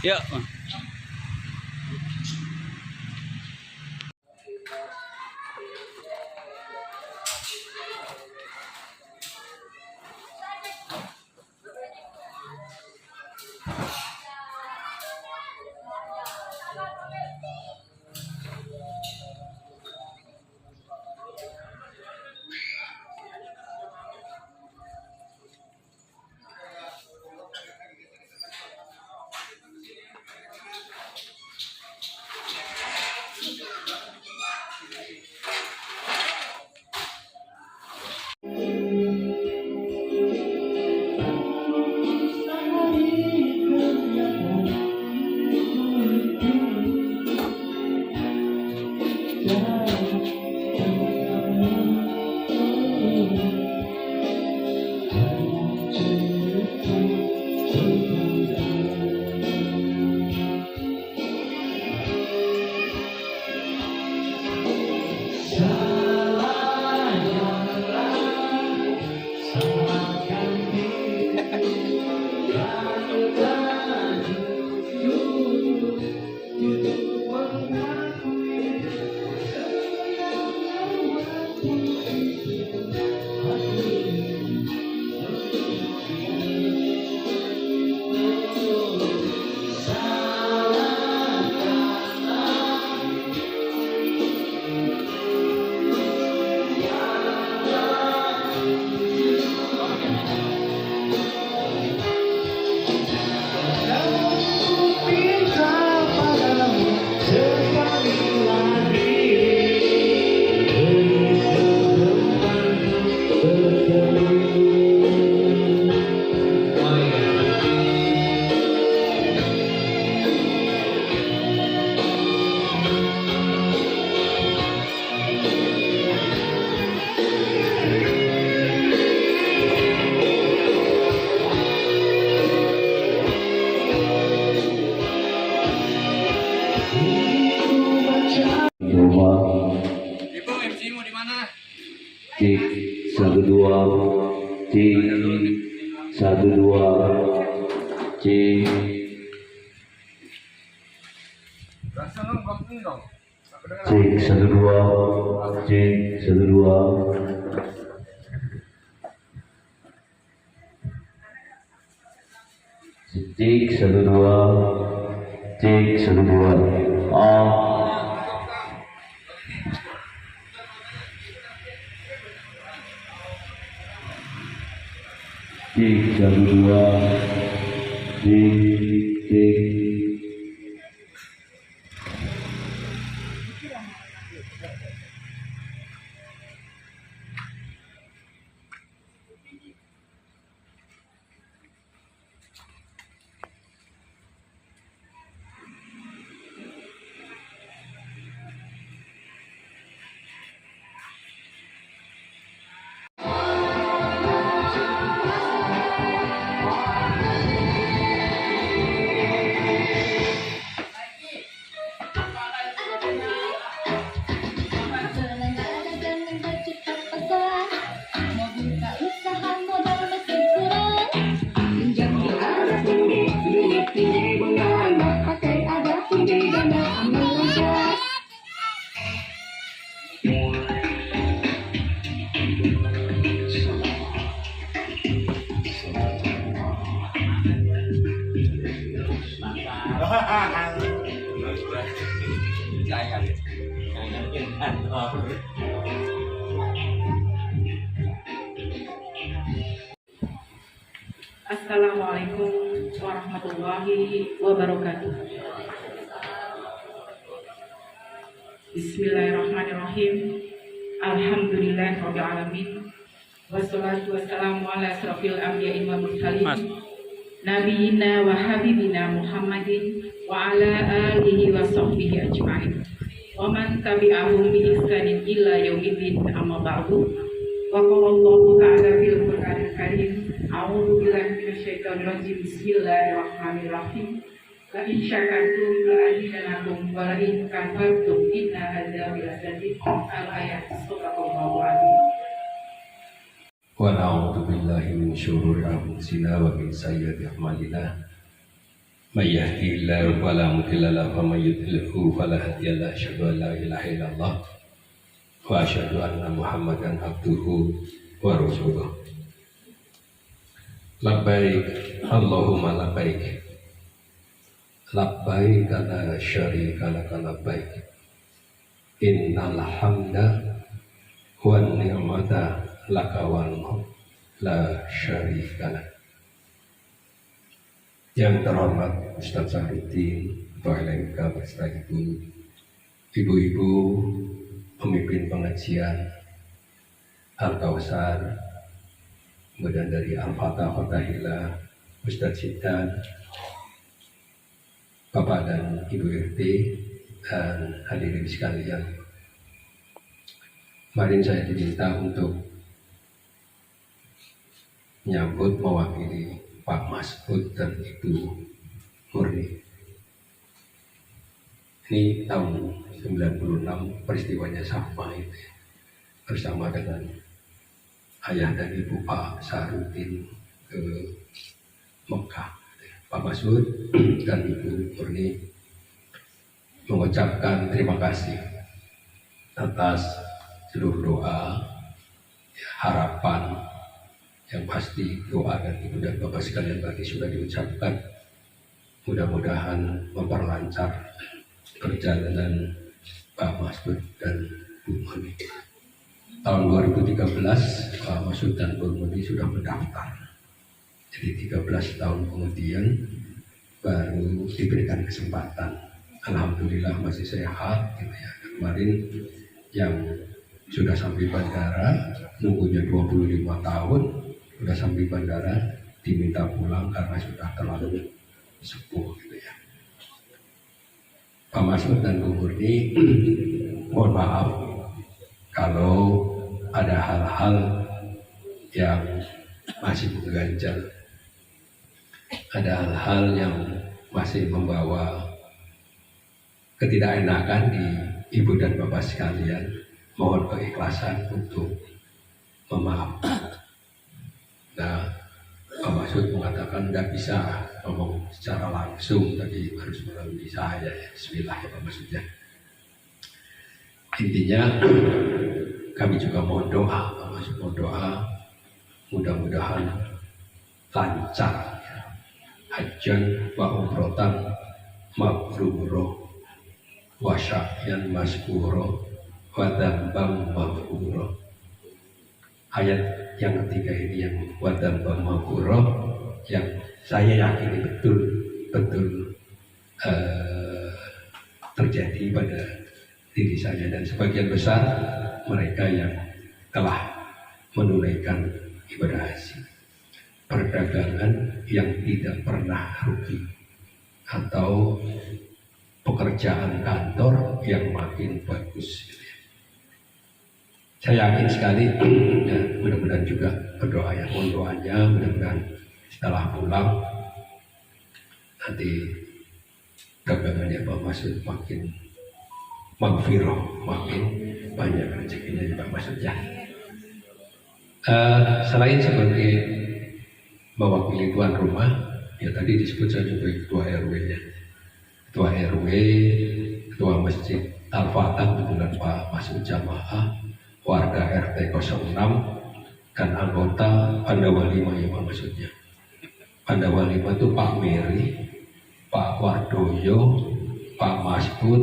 Yuk. Ibu, MC mau di mana? Cek 1 2 cek 1 2 cek. Cek 1 2 cek 1 2. Cek 1 2 cek 1 2. Cek 1 2 cek. Assalamualaikum warahmatullahi wabarakatuh. Bismillahirrahmanirrahim. Alhamdulillahirabbil alamin. Wassalatu wassalamu ala asrofil anbiya'i wal mursalin. Nabiyina wa habibina Muhammadin wa ala alihi wa sahbihi ajma'in. Wa man tabi'ahum bi ihsanin illa yaumiddin, amma ba'du. Wa qala Allahu ta'ala fil Qur'anil Karim, a'udzu billahi minasyaitonir rajim. Bismillahirrahmanirrahim. La in syakartum la azidannakum wa la in kafartum inna adzabi lasyadid. Al-ayat. Shadaqallahu azim. Wa na'udzu billahi min syururi anfusina wa min sayyiati a'malina. من يهدي الله فلا مضل له ومن يضلله فلا هادي له أشهد أن لا إله إلا الله وأشهد أن محمدا عبده ورسوله لبيك اللهم لبيك لبيك لا شريك لك لبيك إن الحمد والنعمة لك والملك لا شريك لك. Yang terhormat Ustaz Sahrudin, Ketua LMK beserta ibu-ibu pemimpin pengajian Al-Kausar, kemudian dari Al-Fatah, Fatahillah, Ustaz Sidan, Bapak dan Ibu RT, dan hadirin sekalian. Kemarin saya diminta untuk menyambut mewakili Pak Masud dan Ibu Murni. Ini tahun 96 peristiwanya sama itu ya. Bersama dengan ayah dan ibu Pak Sahrudin ke Mekah. Pak Masud dan Ibu Murni mengucapkan terima kasih atas seluruh doa, harapan, yang pasti doa dan ibu dan bapak sekalian tadi sudah diucapkan. Mudah-mudahan memperlancar perjalanan Pak Masud dan Bu Murni. Tahun 2013 Pak Masud dan Bu Murni sudah mendaftar. Jadi 13 tahun kemudian baru diberikan kesempatan. Alhamdulillah masih sehat gitu ya. Kemarin yang sudah sampai bandara nunggunya 25 tahun, sudah sampai bandara diminta pulang karena sudah terlalu sepuh gitu ya. Pak Masud dan Bu Murni, mohon maaf kalau ada hal-hal yang masih mengganjal, ada hal-hal yang masih membawa ketidakenakan di ibu dan bapak sekalian. Mohon keikhlasan untuk memaafkan. Nah, Pak Masud mengatakan tidak bisa ngomong secara langsung, tapi harus melalui saya. Bismillah ya Pak Masud ya. Intinya kami juga mohon doa, Pak Masud mohon doa, mudah-mudahan lancar ya. Hajjan wa umrotan mabruro wa sya'yan maskuro wa dzambam maghfuro. Ayat yang ketiga ini yang wa dzambam maghfuro yang saya yakini betul terjadi pada diri saya dan sebagian besar mereka yang telah menunaikan ibadah haji. Perdagangan yang tidak pernah rugi atau pekerjaan kantor yang makin bagus. Saya yakin sekali dan mudah-mudahan juga berdoa ya, mohon doanya mudah-mudahan setelah pulang nanti dagangannya Pak Masud makin maghfirah, makin banyak rezekinya ya Pak Masud ya. Selain sebagai mewakili tuan rumah, ya tadi disebut saya sebagai ketua RW-nya. Ketua RW, ketua Masjid Al-Fatah, kebetulan Pak Masud Jamaah, warga RT 06, dan anggota Pandawa 5 ya Pak Masudnya. Pandawa 5 itu Pak Meri, Pak Wardoyo, Pak Masbud,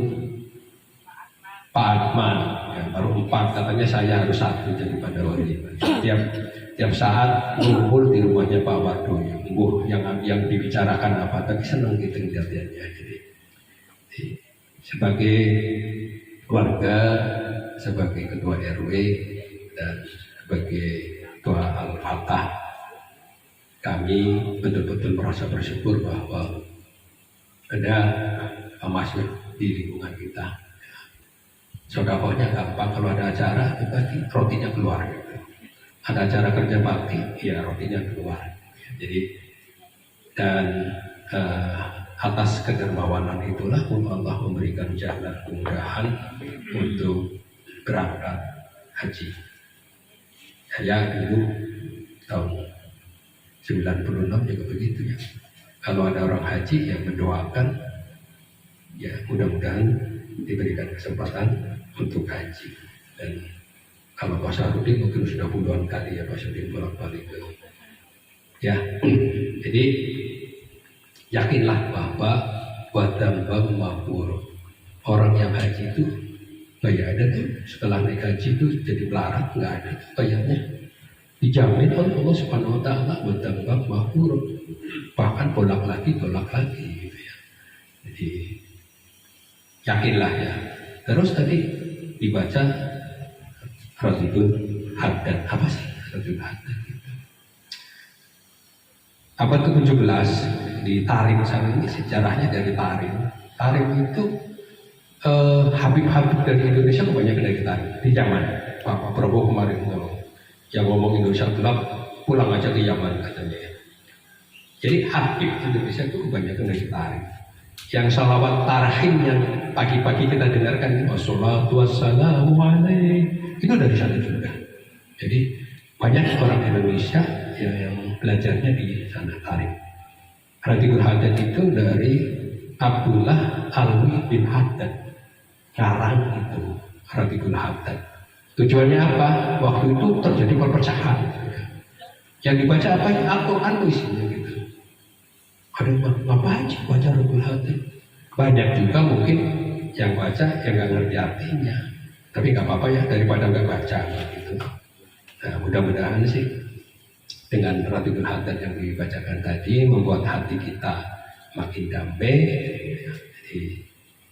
Pak Adman, ya, baru 4, katanya saya harus 1 jadi Pandawa 5. Tiap saat ngumpul di rumahnya Pak Wardoyo, yang dibicarakan apa, tapi senang gitu lihatnya. Jadi sebagai keluarga, sebagai ketua RW dan sebagai ketua Al-Fatah, kami betul-betul merasa bersyukur bahwa ada Pak Masud di lingkungan kita. Sodakohnya gampang, kalau ada acara berarti rotinya keluar gitu. Ada acara kerja bakti, ya rotinya keluar. Jadi dan atas kedermawanan itulah Allah memberikan jalan kemudahan untuk berangkat haji. Saya dulu tahun 96 juga begitu ya. kalau ada orang haji yang mendoakan, ya mudah-mudahan diberikan kesempatan untuk haji. Dan kalau Pak Sarudin mungkin sudah puluhan kali ya Pak Sarudin bolak-balik ke, ya. Jadi yakinlah bahwa wadambam mafur, orang yang haji itu bayarnya tuh setelah naik haji itu jadi melarat, nggak ada bayarnya, dijamin oleh Allah Subhanahu Wa Taala wadambam mafur, bahkan bolak lagi gitu ya. Jadi yakinlah ya. Terus tadi dibaca Ratibul Haddad. Apa sih Ratibul Haddad itu? Abad ke-17 di Tarim sana ini sejarahnya dari Tarim. Tarim itu Habib-habib dari Indonesia kebanyakan dari Tarim di zaman Pak Prabowo kemarin yang ngomong Indonesia gelap, pulang aja ke Yaman katanya ya. Jadi Habib Indonesia itu kebanyakan dari Tarim. Yang salawat tarhim yang pagi-pagi kita dengarkan, wassalatu wassalamu alaih, itu dari sana juga. Jadi banyak orang Indonesia yang belajarnya di sana Tarim. Ratibul Haddad itu dari Abdullah Alwi bin Haddad, ngarang itu Ratibul Haddad. Tujuannya apa? Waktu itu terjadi perpecahan. Yang dibaca apa? Al-Quran isinya gitu. Ada ngapain sih baca Ratibul Haddad? Banyak juga mungkin yang baca yang nggak ngerti artinya. Tapi nggak apa-apa ya, daripada nggak baca gitu. Nah, mudah-mudahan sih dengan Ratibul Haddad yang dibacakan tadi membuat hati kita makin damai,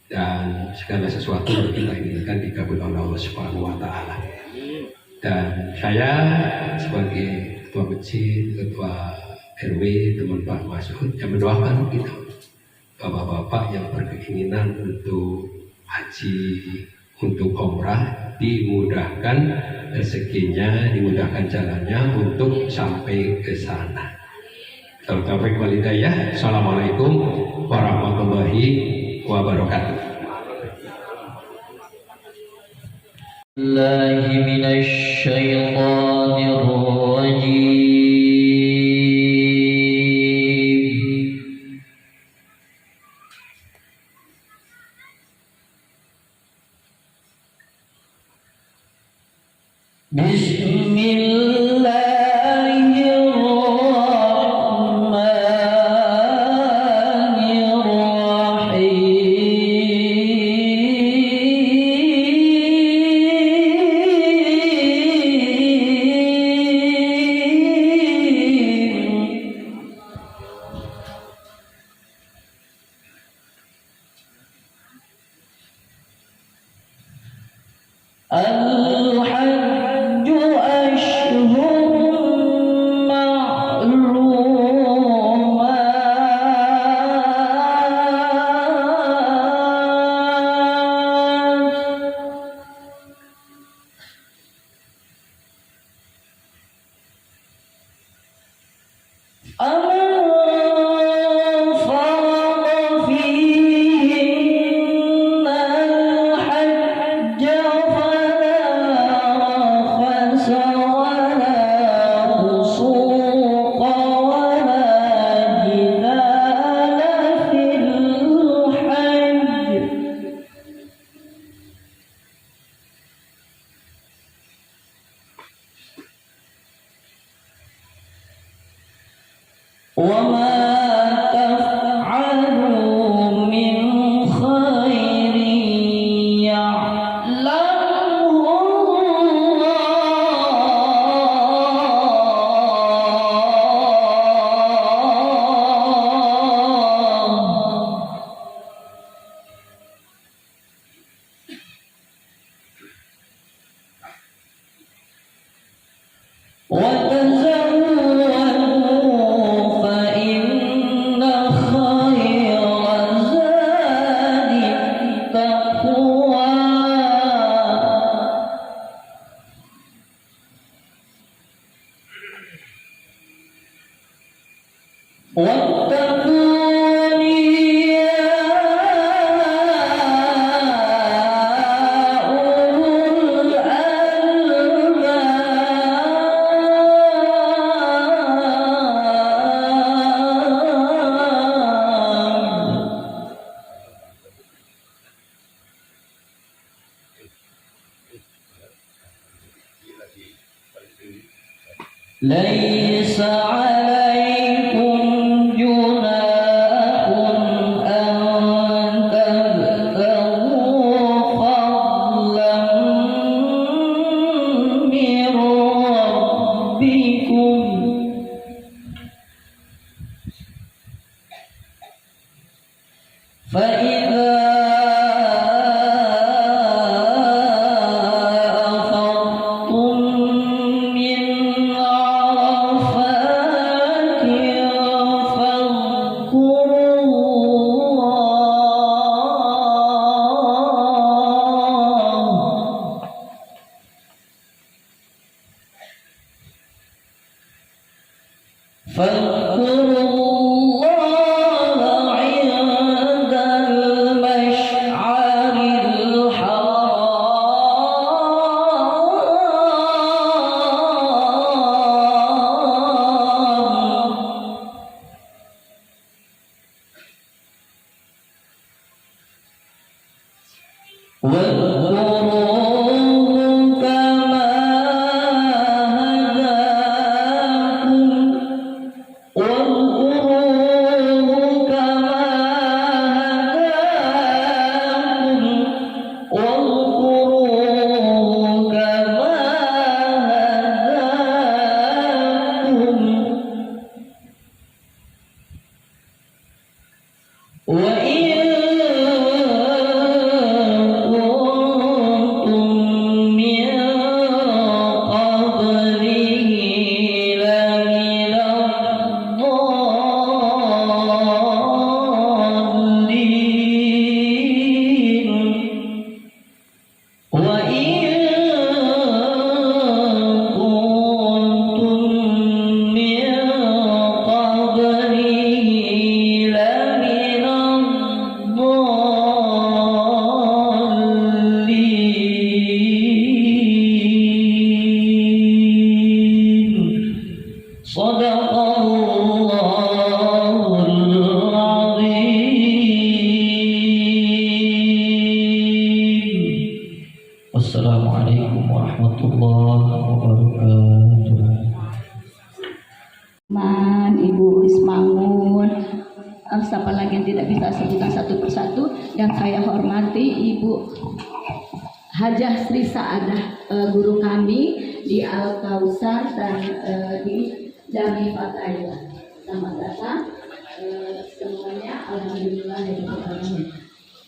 dan segala sesuatu yang kita inginkan dikabul oleh Allah Subhanahu Wa Taala. Dan saya sebagai ketua masjid, ketua RW, teman Pak Masud yang mendoakan kita, bapak-bapak yang berkeinginan untuk haji, untuk umrah, dimudahkan rezekinya, dimudahkan jalannya untuk sampai ke sana. Taufiq wal hidayah. Assalamualaikum warahmatullahi wabarakatuh. Billahi minasy syaithanir rajim. Al-Hajj ashhurun ليس عليكم جناح أن تبتغوا فضلا من ربكم فإذا أفضتم من عرفات فاذكروا الله عند المشعر الحرام واذكروه كما هداكم وإن كنتم من قبله لمن الضالين وإن كنتم من قبله لمن الضالين صدق الله العظيم والسلام عليكم ورحمة الله وبركاته. Ibu Ismangun, siapa lagi yang tidak bisa sebutkan satu persatu, yang saya hormati Ibu Hajah Sri Saadah, guru kami di Al Kausar dan di Jami Fatailah. Selamat datang semuanya. Alhamdulillah ya Rabbil alamin.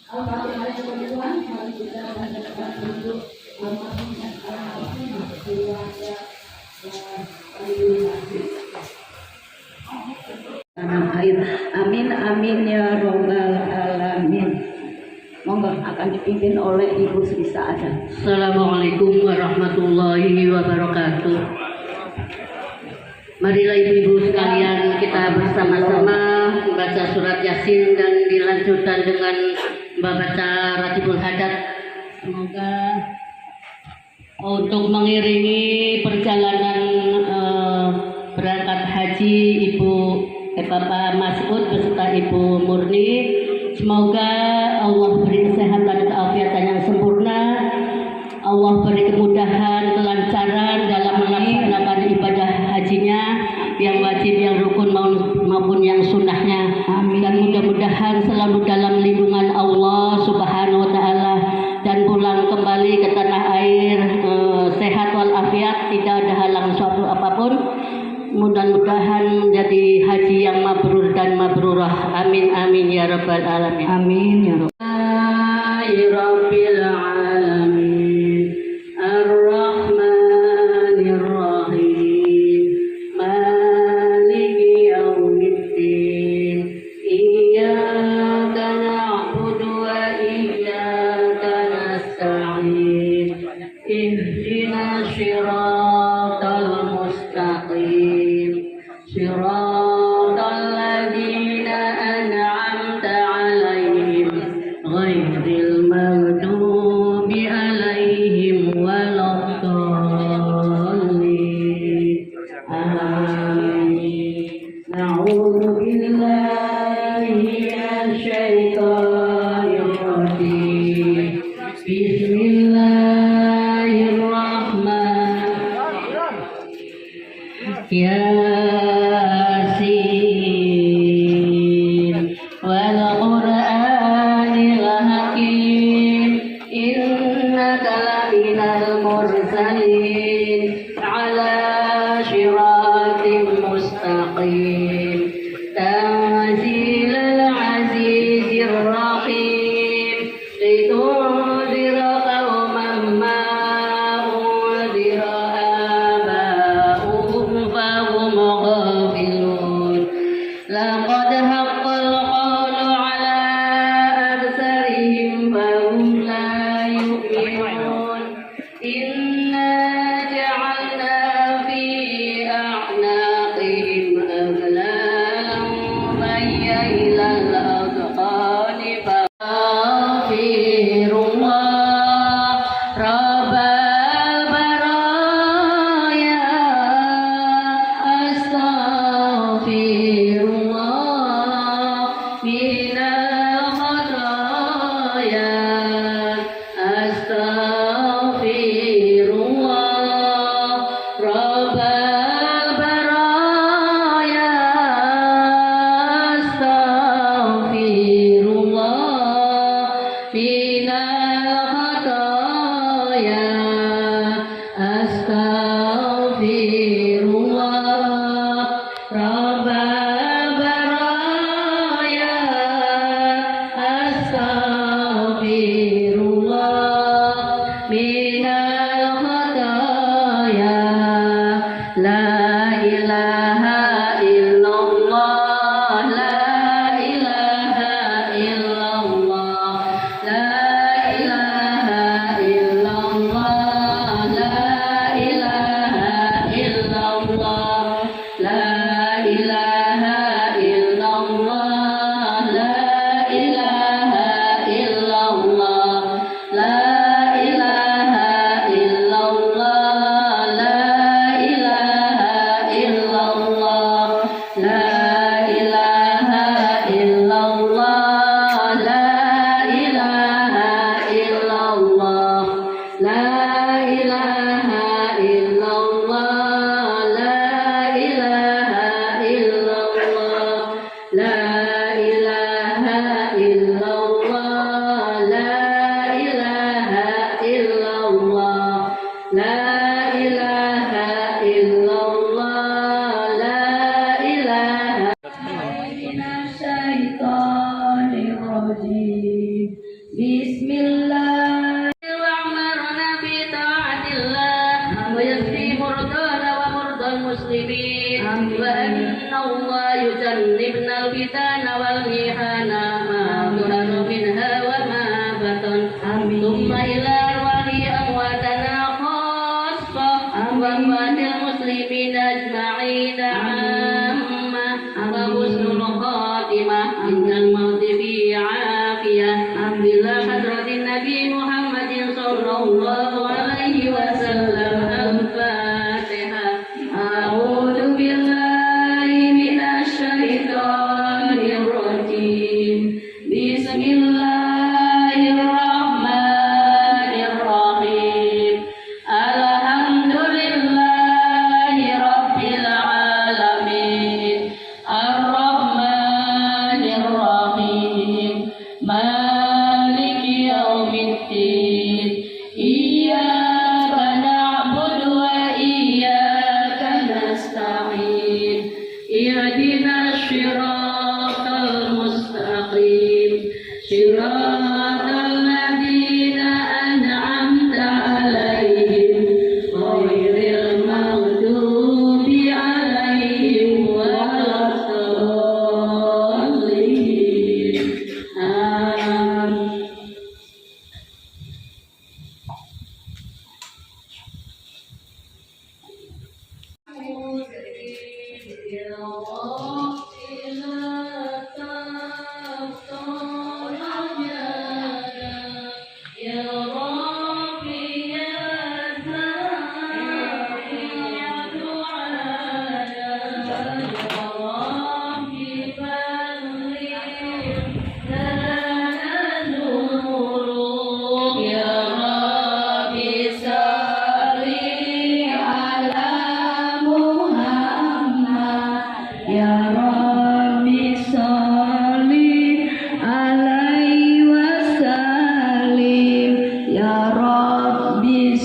Al-Fatihah yang kedua, mari kita panjatkan untuk almarhum dan almarhumah keluarga tanah air. Amin amin ya robbal alamin. Monggo akan dipimpin oleh Ibu Sri Saadah. Assalamualaikum warahmatullahi wabarakatuh. Marilah ibu-ibu sekalian kita bersama-sama membaca surat Yasin dan dilanjutkan dengan membaca Ratibul Hadat. Semoga untuk mengiringi perjalanan berangkat haji Bapak Mas'ud beserta Ibu Murni, semoga Allah beri kesehatan dan keafiatan yang sempurna, Allah beri kemudahan, kelancaran dalam melaksanakan ibadah hajinya, yang wajib, yang rukun maupun yang sunnahnya. Dan mudah-mudahan selalu dalam lindungan Allah Subhanahu wa Ta'ala dan pulang kembali ke tanah air sehat walafiat, tidak ada halang suatu apapun. Mudah-mudahan menjadi haji yang mabrur dan mabrurah. Amin amin ya rabbal alamin. Amin ya Rabb. Rabbil alamin. Ar-Rahmanir Rahim. Maliki yaumiddin. Iyyaka na'budu wa iyyaka nasta'in. Ihdinas siratal mustaqim. صراط الذين أنعمت عليهم غير المغضوب عليهم ولا الضالين آمين. نعوذ بالله من الشيطان الرجيم. بسم الله الرحمن من المرسلين على صراط مستقيم تنزيل العزيز الرحيم لتنذر قوما ما أنذر آباؤهم فهم غافلون لقد حق القول على أكثرهم فهم لا يؤمنون إنا جعلنا في أعناقهم أغلالا فهي إلى الأذقان فاغفر الله رب البرايا أستغفر الله من الخطايا أستغفر الله رب البرايا أستغفر الله من الخطايا أستغفر الله رب البرايا أستغفر الله من الخطايا لا إله إلا الله لا إله إلا الله لا إله إلا الله لا إله إلا الله لا إله إلا الله لا إله إلا الله لا إله إلا الله لا إله إلا الله لا إله إلا الله لا إله إلا الله لا إله إلا الله لا إله إلا الله لا إله إلا الله لا إله إلا الله لا إله إلا الله لا إله من الشيطان الرجيم بسم الله وأمرنا بطاعة الله ويكفي مرضانا ومرضى المسلمين وأن الله يجنبنا الفتن والمحن ما ظهر منها وما بطن ثم إلى أرواح أمواتنا خاصة وأموات المسلمين أجمعين عامة وحسن الخاتمة عند الموت في عافية إلى حضرة النبي محمد صلى الله عليه وسلم الفاتحة أعوذ بالله من الشيطان الرجيم بسم الله الرحمن الرحيم الحمد لله رب العالمين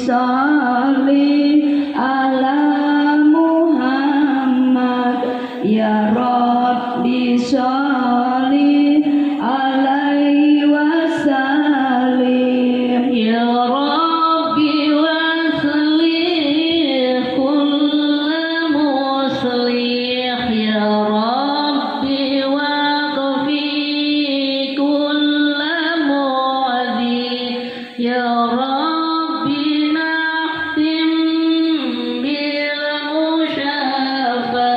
sholli ala Muhammad ya Rabbi sholli alaihi wasallim ya Rabbi waslih kulla muslih ya Rabbi waqfi kulla mu'adhi ya Rabbi nahtim bil musyafa'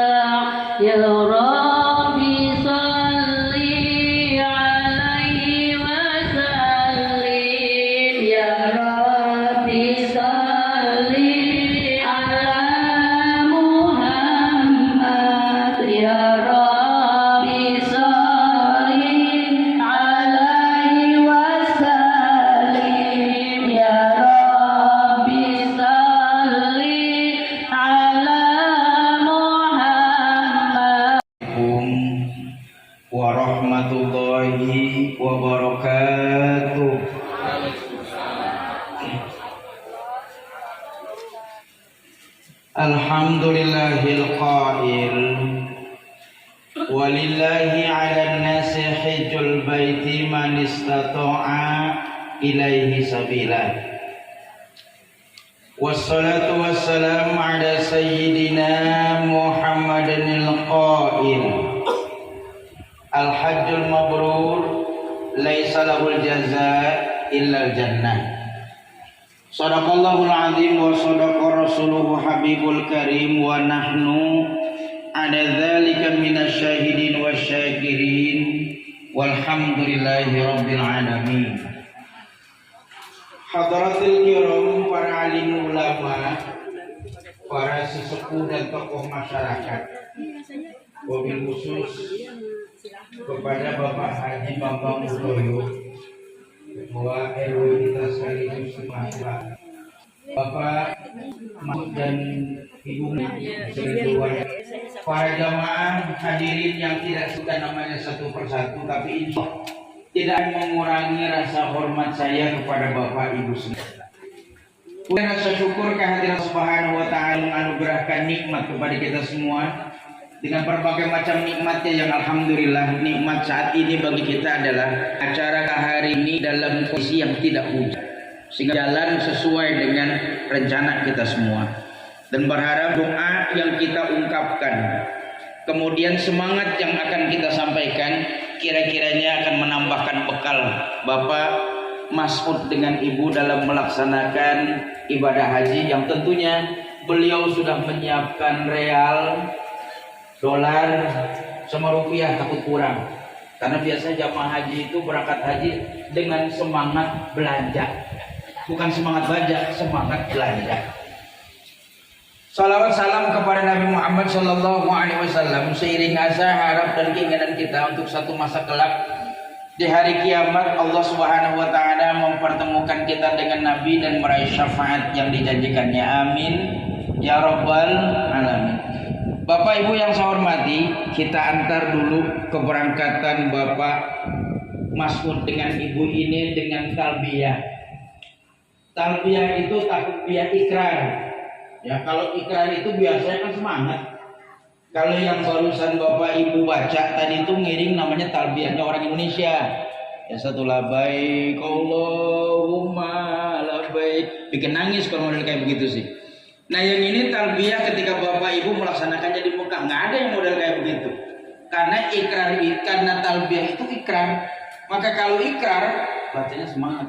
ya Rabbi salli alaihi wasallim ya Rabbi salli ala Muhammad ya Rabbi salli alaihi wasallim ya Rabbi salli ala Muhammad. Warahmatullahi wabarakatuh. Alhamdulillahil qail walillahi 'alan nasi hajjul baiti man istata'a ilaihi sabila. Wassalatu wassalamu ala sayyidina Muhammadinil qail al-hajjul mabrur laisa lahul jazaa illa al-jannah. Shadaqallahul azim wa shadaqa rasuluhu habibul karim wa nahnu ala dzalika minasy syahidin wasyakirin walhamdulillahi rabbil alamin. Hadratil kiram, para alim ulama, para sesepuh dan tokoh masyarakat, wabil khusus kepada Bapak Haji Bambang Udoyo, Ketua RW kita sekaligus semua, Bapak Mahmud dan Ibu Ridwan, para jamaah hadirin yang tidak suka namanya satu persatu, tapi insya Allah tidak mengurangi rasa hormat saya kepada Bapak Ibu semua. Punya rasa syukur kehadiran Subhanahu wa Ta'ala menganugerahkan nikmat kepada kita semua dengan berbagai macam nikmatnya yang alhamdulillah. Nikmat saat ini bagi kita adalah acara hari ini dalam kondisi yang tidak hujan, sehingga jalan sesuai dengan rencana kita semua, dan berharap doa yang kita ungkapkan, kemudian semangat yang akan kita sampaikan, kira-kiranya akan menambahkan bekal Bapak Mas'ud dengan Ibu dalam melaksanakan ibadah haji yang tentunya beliau sudah menyiapkan real, dolar, sama rupiah takut kurang, karena biasa jamaah haji itu berangkat haji dengan semangat belanja, bukan semangat baca, semangat belanja. Salawat salam kepada Nabi Muhammad Sallallahu Alaihi Wasallam seiring asa, harap dan keinginan kita untuk satu masa kelak di hari kiamat Allah Subhanahu Wa Taala mempertemukan kita dengan Nabi dan meraih syafaat yang dijanjikannya. Amin ya Rabbal Alamin. Bapak Ibu yang saya hormati, kita antar dulu keberangkatan Bapak Mas'ud dengan Ibu ini dengan talbiyah. Talbiyah itu takbir ikrar. Ya, kalau ikrar itu biasanya kan semangat. Kalau yang barusan Bapak Ibu baca tadi itu ngiring, namanya talbiyahnya orang Indonesia. Ya, satu labaik Allahumma labaik. Bikin nangis kalau model kayak begitu sih. Nah, yang ini talbiyah ketika Bapak Ibu melaksanakannya di Mekah, nggak ada yang model kayak begitu. Karena ikrar, karena talbiyah itu ikrar. Maka kalau ikrar bacanya semangat.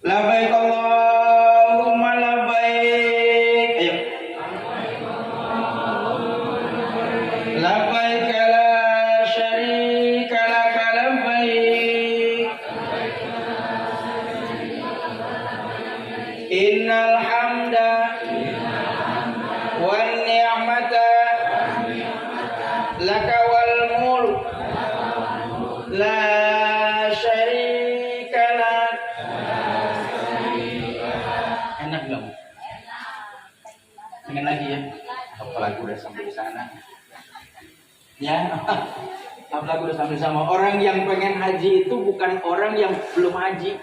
Labaik Allahumma labaik. Ayo. Labaik la syarika lak labaik. Innal hamda wan ni'mata laka wal mulk la syarika lak. Enak gak? Pengen lagi ya? Apalagi udah sampai di sana. Ya, apalagi udah sampai sama. Orang yang pengen haji itu bukan orang yang belum haji.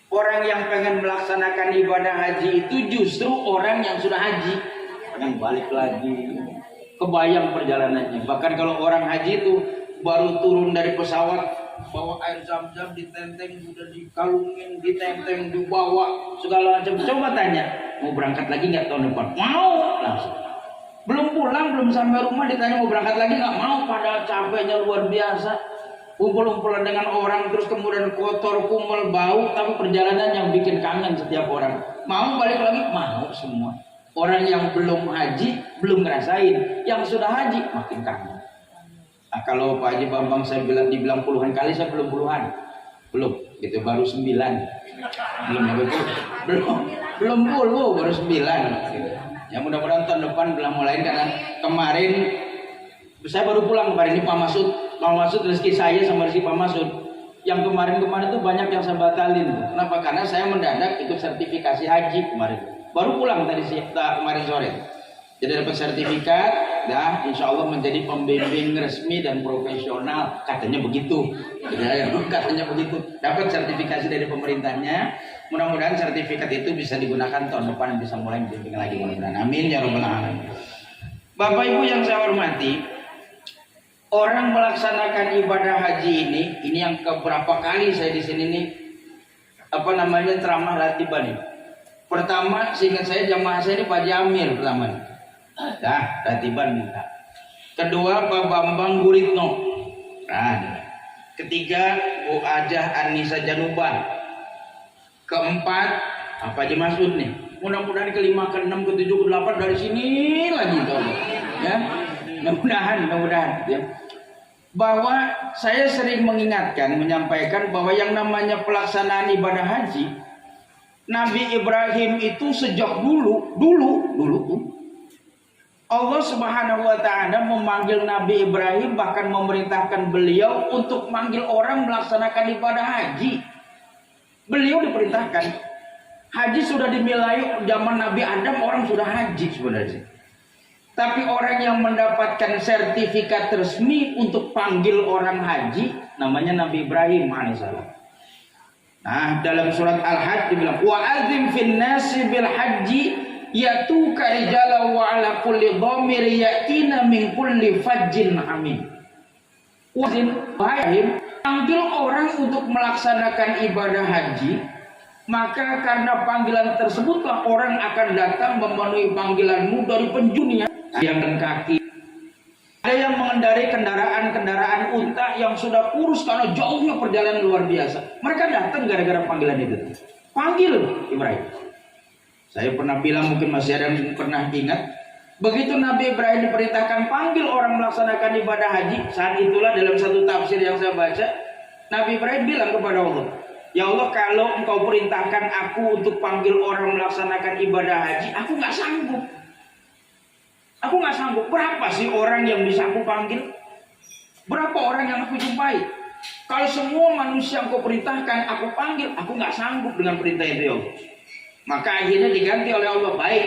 Orang yang pengen melaksanakan ibadah haji itu justru orang yang sudah haji, pengen balik lagi, kebayang perjalanannya. Bahkan kalau orang haji itu baru turun dari pesawat, bawa air zam-zam ditenteng, udah dikalungin, ditenteng, dibawa segala macam. Coba tanya, mau berangkat lagi nggak tahun depan? Mau, langsung. Belum pulang, belum sampai rumah ditanya mau berangkat lagi nggak mau, padahal capeknya luar biasa. Kumpul-kumpulan dengan orang terus kemudian kotor, kumel, bau, tapi perjalanan yang bikin kangen setiap orang. Mau balik lagi? Mau semua. Orang yang belum haji belum ngerasain, yang sudah haji makin kangen. Nah, kalau Pak Haji Bambang saya dibilang puluhan kali, saya belum puluhan. Belum, gitu baru 9. Belum puluh, baru 9. Ya mudah-mudahan tahun depan belum mulai, karena kemarin saya baru pulang kemarin ini Pak Masud rezeki saya sama rezeki Pak Masud. Yang kemarin tuh banyak yang saya batalin. Kenapa? Karena saya mendadak ikut sertifikasi haji kemarin. Baru pulang kemarin sore. Jadi dapat sertifikat, dah insya Allah menjadi pembimbing resmi dan profesional, katanya begitu. Ya, katanya begitu. Dapat sertifikasi dari pemerintahnya. Mudah-mudahan sertifikat itu bisa digunakan tahun depan, bisa mulai membimbing lagi. Mudah-mudahan. Amin ya rabbal alamin. Bapak Ibu yang saya hormati, orang melaksanakan ibadah haji ini yang keberapa kali saya di sini nih, ceramah latiban nih. Pertama, seingat saya jamaah saya ini Pak Jamil pertama nih. Nah, latiban minta. Kedua Pak Bambang Guritno. Nah, ketiga Bu Ajah Anissa Januban. Keempat Pak Haji Masud nih. Mudah-mudahan kelima, keenam, ketujuh, kedelapan dari sini lagi tuh. Ya. Mudah-mudahan ya. Bahwa saya sering menyampaikan bahwa yang namanya pelaksanaan ibadah haji, Nabi Ibrahim itu sejak dulu tuh Allah Subhanahu wa taala memanggil Nabi Ibrahim, bahkan memerintahkan beliau untuk manggil orang melaksanakan ibadah haji. Beliau diperintahkan. Haji sudah dimulai zaman Nabi Adam, orang sudah haji sebenarnya. Tapi orang yang mendapatkan sertifikat resmi untuk panggil orang haji namanya Nabi Ibrahim alaihissalam. Nah, dalam surat Al-Hajj dibilang wa azim fin nasi bil haji yatuka rijala wa ala kulli dhamir yatina min kulli fajjin amin. Wazin Ibrahim panggil orang untuk melaksanakan ibadah haji, maka karena panggilan tersebutlah orang akan datang memenuhi panggilanmu dari penjuru yang kaki. Ada yang mengendarai kendaraan unta yang sudah kurus karena jauhnya perjalanan luar biasa. Mereka datang gara-gara panggilan itu. Panggil Ibrahim. Saya pernah bilang, mungkin masih ada yang pernah ingat, begitu Nabi Ibrahim diperintahkan panggil orang melaksanakan ibadah haji, saat itulah dalam satu tafsir yang saya baca, Nabi Ibrahim bilang kepada Allah, ya Allah, kalau engkau perintahkan aku untuk panggil orang melaksanakan ibadah haji, aku nggak sanggup. Aku nggak sanggup. Berapa sih orang yang bisa aku panggil? Berapa orang yang aku jumpai? Kalau semua manusia yang kau perintahkan aku panggil, aku nggak sanggup dengan perintah itu, ya Allah. Maka akhirnya diganti oleh Allah, baik,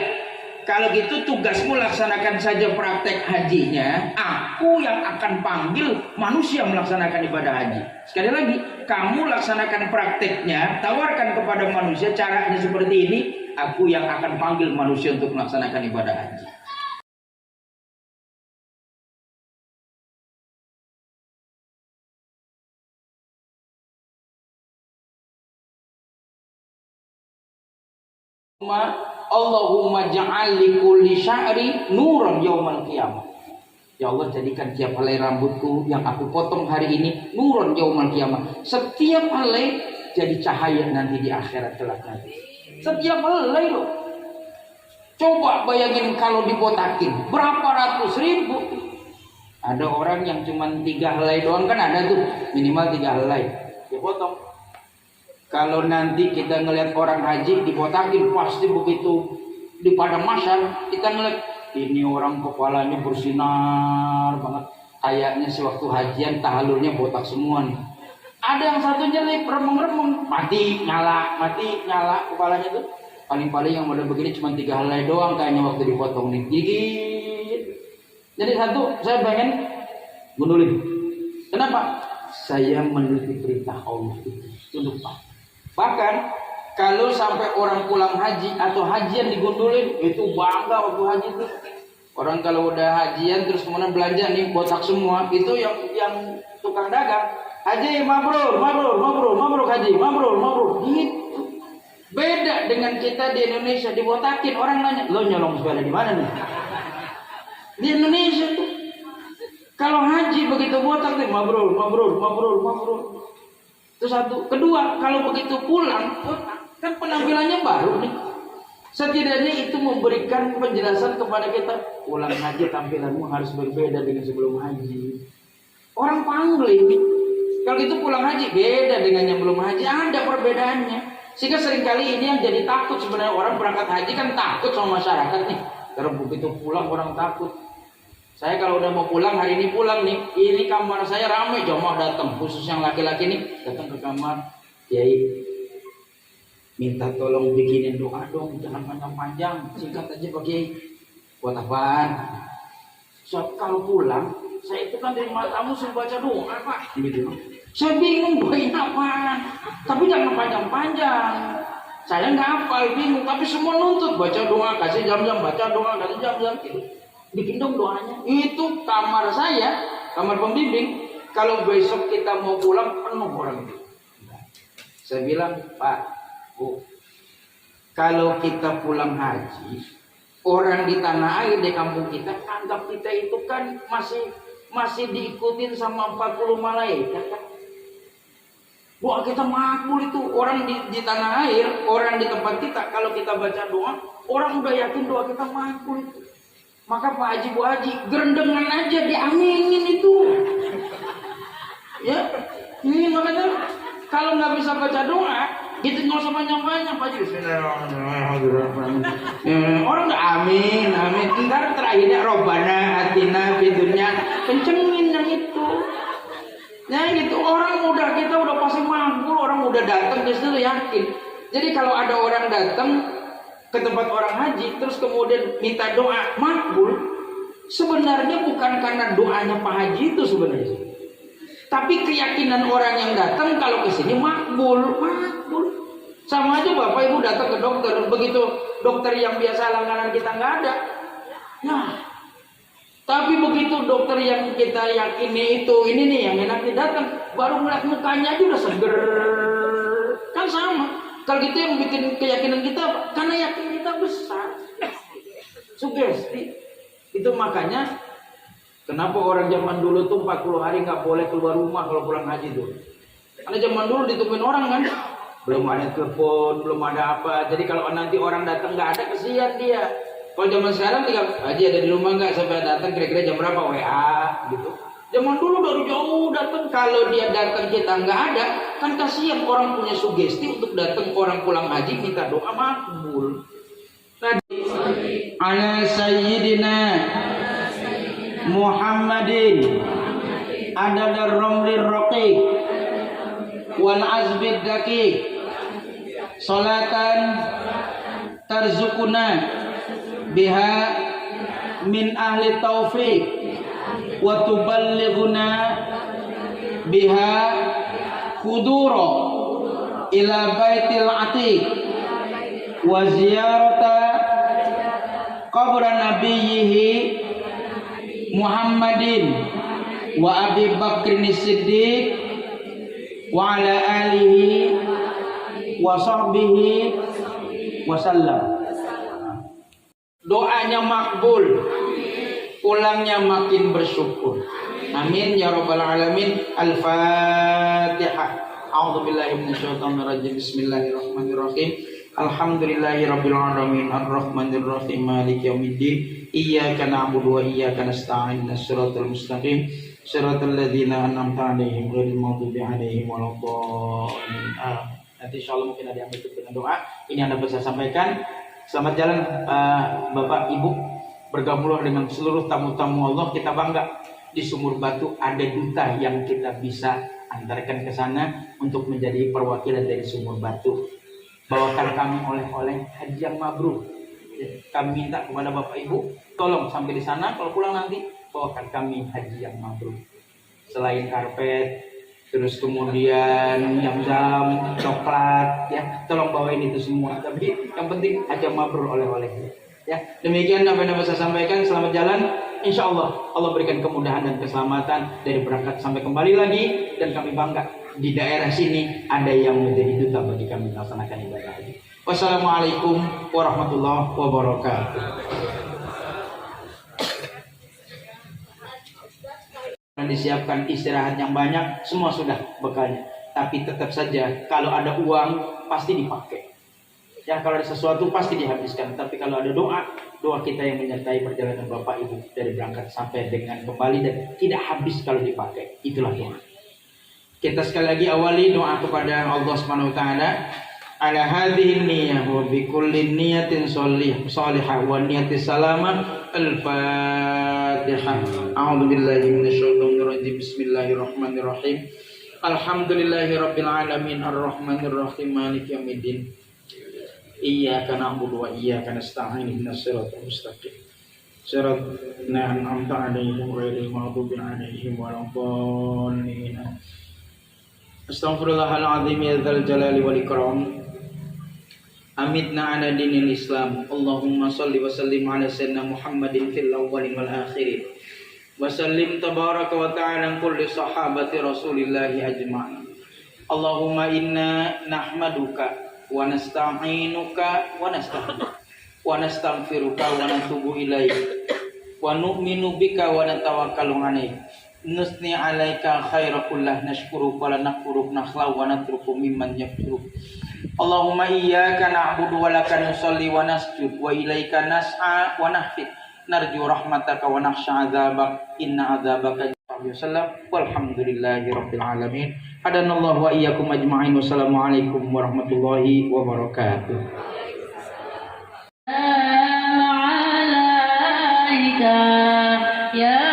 kalau gitu tugasmu laksanakan saja praktek hajinya, aku yang akan panggil manusia melaksanakan ibadah haji. Sekali lagi, kamu laksanakan prakteknya, tawarkan kepada manusia caranya seperti ini, aku yang akan panggil manusia untuk melaksanakan ibadah haji. Allahumma ja'al li kulli sya'ri nuran yaumal qiyamah. Ya Allah, jadikan tiap helai rambutku yang aku potong hari ini nuran yaumal qiyamah. Setiap helai jadi cahaya nanti di akhirat kelak nanti. Setiap helai loh. Coba bayangin kalau dibotakin berapa ratus ribu. Ada orang yang cuma 3 helai doang, kan ada tuh minimal 3 helai dipotong. Kalau nanti kita ngelihat orang haji dibotakin, pasti begitu di padang mahsyar kita ngelihat ini orang kepalanya bersinar banget, kayaknya sewaktu hajian tahalulnya botak semua nih. Ada yang satunya nih remeng-remeng, mati nyala kepalanya tuh. Paling-paling yang model begini cuma 3 helai doang kayaknya waktu dipotong nih, gigit. Jadi satu, saya pengen gundulin. Kenapa? Saya menuruti perintah Allah itu untuk Pak. Bahkan Kalau sampai orang pulang haji atau hajian digundulin, itu bangga waktu haji itu. Orang kalau udah hajian terus kemudian belanja nih botak semua, itu yang tukang dagang, haji mabrur, mabrur, mabrur, mabrur haji, mabrur, mabrur. Gitu. Beda dengan kita di Indonesia, dibotakin, orang nanya, lo nyolong sepeda di mana nih? Di Indonesia tuh, kalau haji begitu botak nih, mabrur, mabrur, mabrur, mabrur. Itu satu. Kedua, kalau begitu pulang, kan penampilannya baru nih. Setidaknya itu memberikan penjelasan kepada kita, pulang haji tampilanmu harus berbeda dengan sebelum haji. Orang pangling. Kalau itu pulang haji beda dengan yang belum haji, ada perbedaannya. Sehingga seringkali ini yang jadi takut sebenarnya, orang berangkat haji kan takut sama masyarakat nih. Karena begitu pulang orang takut. Saya kalau udah mau pulang, hari ini pulang nih, ini kamar saya ramai, jamaah datang, khusus yang laki-laki nih datang ke kamar, Kiai minta tolong bikinin doa dong, jangan panjang-panjang, singkat aja Pak Kiai. Buat apaan? So, kalau pulang, saya itu kan dari matamu suruh baca doa Pak, gitu. Saya bingung doain apaan, tapi jangan panjang-panjang. Saya nggak hafal, bingung, tapi semua nuntut baca doa, kasih jam-jam, baca doa, kasih jam-jam, gitu. Bikin dong doanya. Itu kamar saya, kamar pembimbing. Kalau besok kita mau pulang penuh orang itu. Saya bilang, Pak, Bu, kalau kita pulang haji, orang di tanah air di kampung kita anggap kita itu kan masih diikutin sama 40 malaikat kan? Wah, kita makmur itu orang di tanah air, orang di tempat kita. Kalau kita baca doa, orang udah yakin doa kita makmur itu. Maka Pak Haji, Bu Haji, gerendengan aja diaminin itu. Ya, ini makanya kalau nggak bisa baca doa, gitu nggak usah panjang-panjang Pak Haji. Bismillahirrahmanirrahim. Orang udah amin, amin. Ntar terakhirnya Robbana atina fid dunya, kencengin yang itu. Nah gitu, orang muda kita udah pasti makbul, orang udah datang ke situ yakin. Jadi kalau ada orang datang ke tempat orang haji terus kemudian minta doa makbul, sebenarnya bukan karena doanya Pak Haji itu sebenarnya, tapi keyakinan orang yang datang kalau ke sini makbul. Sama aja Bapak Ibu datang ke dokter, begitu dokter yang biasa langganan kita nggak ada, nah tapi begitu dokter yang kita yakini itu ini nih yang enak datang, baru melihat mukanya aja udah seger, kan sama. Kalau gitu yang bikin keyakinan kita karena yakin kita besar. Sugesti. Itu makanya kenapa orang zaman dulu tuh 40 hari nggak boleh keluar rumah kalau pulang haji tuh. Karena zaman dulu ditungguin orang kan. Belum ada telepon, belum ada apa. Jadi kalau nanti orang datang nggak ada, kesian dia. Kalau zaman sekarang tinggal haji ada di rumah nggak, sampai datang kira-kira jam berapa, WA gitu. Zaman dulu dari jauh datang, kalau dia datang kita nggak ada, kan kasihan, orang punya sugesti untuk datang orang pulang haji minta doa makbul. Nah, ala sayyidina Muhammadin adadar ramlir raqiq wal azbid daqiq salatan tarzukuna biha min ahli taufiq wa tuballighuna biha hudura ila baitil atiq wa ziyarata qabr nabiyhi Muhammadin wa Abi Bakrin Siddiq wa ala alihi wa sahbihi wa sallam. Doanya makbul, pulangnya makin bersyukur. Amin ya rabbal alamin. Al-Fatihah. A'udzubillahi minasyaitonir rajim. Bismillahirrahmanirrahim. Alhamdulillahirabbil alamin arrahmanir rahim maliki yaumiddin. Iyyaka na'budu wa iyyaka nasta'in. Shiratal mustaqim. Shiratal ladzina an'amta 'alaihim ghairil maghdubi 'alaihim waladdallin. Nanti insyaallah mungkin ada yang ikut dengan doa. Ini Anda bisa sampaikan. Selamat jalan Bapak Ibu. Bergabunglah dengan seluruh tamu-tamu Allah. Kita bangga di Sumur Batu ada duta yang kita bisa antarkan ke sana untuk menjadi perwakilan dari Sumur Batu. Bawakan kami oleh-oleh haji yang mabrur. Kami minta kepada Bapak Ibu, tolong sampai di sana kalau pulang nanti bawakan kami haji yang mabrur. Selain karpet, terus kemudian jam-jam, coklat, ya tolong bawain itu semua. Tapi yang penting ajak mabrur oleh-oleh. Ya, demikian apa yang saya sampaikan. Selamat jalan. Insya Allah Allah berikan kemudahan dan keselamatan dari berangkat sampai kembali lagi, dan kami bangga di daerah sini ada yang menjadi duta bagi kami melaksanakan ibadah haji. Wassalamualaikum warahmatullahi wabarakatuh. Disiapkan istirahat yang banyak, semua sudah bekalnya. Tapi tetap saja kalau ada uang pasti dipakai. Ya, kalau ada sesuatu pasti dihabiskan. Tapi kalau ada doa, doa kita yang menyertai perjalanan Bapak Ibu dari berangkat sampai dengan kembali dan tidak habis kalau dipakai. Itulah doa. Kita sekali lagi awali doa kepada Allah Subhanahu wa taala. Ala hadhihi niyyah wa bi kulli niyatin shalihah wa niyatis salamah. Al-Fatihah. A'udzu billahi minasyaitonir rajim. Bismillahirrahmanirrahim. Alhamdulillahirabbil alamin arrahmanir rahim maliki yaumiddin. Iyyaka na'budu wa iyyaka nasta'in ihdinas siratal mustaqim. Siratal ladzina an'amta 'alaihim ghairil maghdubi 'alaihim waladdallin. Astaghfirullahal azim ya dzal jalali wal ikram. Amitna ala dinil Islam. Allahumma shalli wa sallim ala sayyidina Muhammadin fil awwalin wal akhirin. Wa sallim tabaraka wa ta'ala kulli sahabati Rasulillahi ajma'in. Allahumma inna nahmaduka wa nasta'inuka wa nastaghfiruka wa natubu ilaik wa nu'minu bika wa natawakkalu alaik. Nusni alaika khaira kullah nashkuruka wa la nakfuruk nakhla wa natruku mimman yakfuruk. Allahumma iyyaka na'budu wa laka nusalli wa nasjud wa ilaika nas'a wa nahfid narju rahmataka wa nakhsha 'adzabak inna 'adzabaka wasallam walhamdulillahi rabbil alamin. Hadanallahu wa iyyakum ajma'in. Wassalamualaikum warahmatullahi wabarakatuh. Ya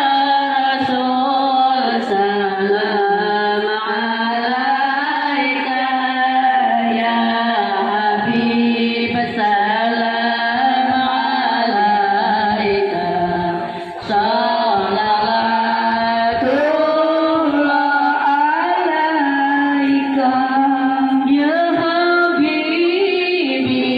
Habibi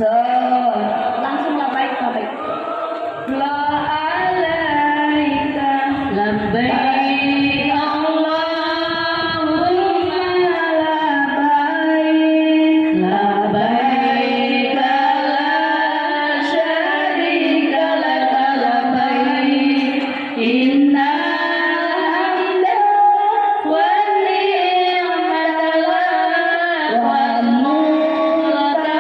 Langsung labbaik labbaik. La alaika Labbaik Allahumma labbaik labbaik la syarika laka labbaik innal hamda wan ni'mata lak wal mulka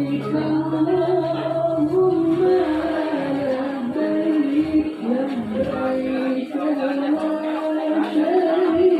لبيك لا شريك لك لبيك